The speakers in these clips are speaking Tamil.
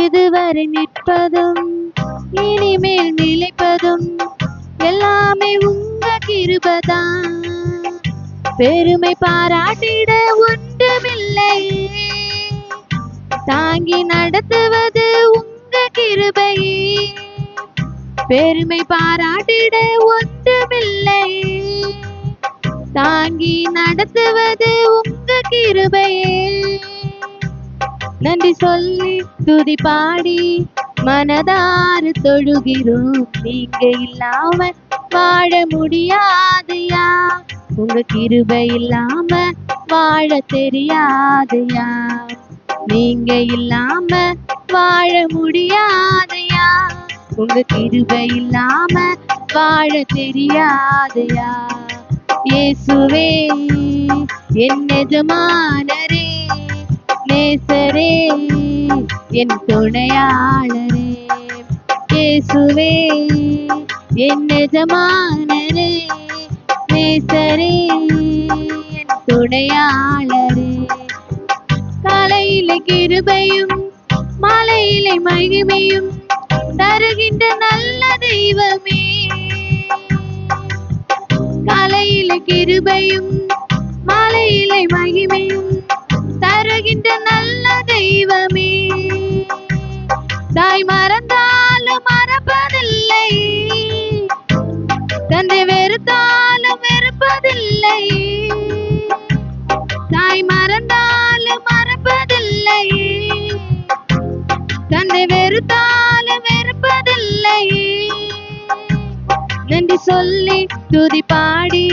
இதுவரை நிற்பதும் இனிமேல் நிலைப்பதும் எல்லாமே உங்க கிருபைதான். பெருமை பாராட்டிட ஒன்றுமில்லை, தாங்கி நடத்துவது உங்க கிருபையே. பெருமை பாராட்டிட ஒன்றுமில்லை, தாங்கி நடத்துவது உங்க கிருபையே. நன்றி சொல்லி துதி பாடி மனதாறு தொழுகிறோம். நீங்க இல்லாம வாழ முடியாதுயா, உங்க கிருபை இல்லாம வாழ தெரியாதுயா. நீங்க இல்லாம வாழ முடியாதுயா, உங்க கிருபை இல்லாம வாழ தெரியாதுயா. இயேசுவே என் எஜமானரே, நேசரே என் துணையாளரே. இயேசுவே என் எஜமானரே, நேசரே என் துணையாளரே. காலையில கிருபையும் மாலையிலே மகிமையும் தருகின்ற நல்ல தெய்வமே. காலையில கிருபையும் மாலையிலே மகிமையும் தருகின்ற நல்ல தெய்வமே. தாய் மறந்தாலும் மறப்பதில்லை, தந்தை வெறுத்தாலும் வெறுப்பதில்லை. தாய் மறந்தாலும் மறப்பதில்லை, தன்னை வெறுத்தாலும் வெறுப்பதில்லை. நன்றி சொல்லி துதி பாடி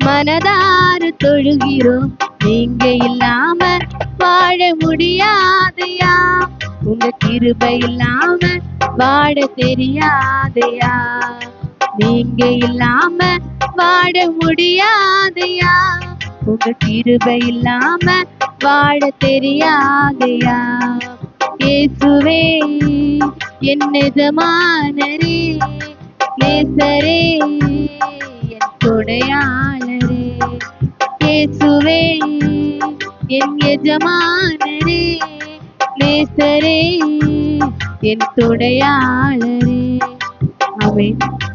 மனதாறு தொழுகிறோம். நீங்க இல்லாம வாழ முடியாதையா, உங்க கிருபை இல்லாம வாழ தெரியாதையா. நீங்க இல்லாம வாழ முடியாதையா, உங்க கிருபை இல்லாம வாழ தெரியாதையா. இயேசுவே என் எஜமானரே, நேசரே என் துணையாளரே. இயேசுவே என் எஜமானரே, நேசரே என் துணையாளரே. ஆமென்.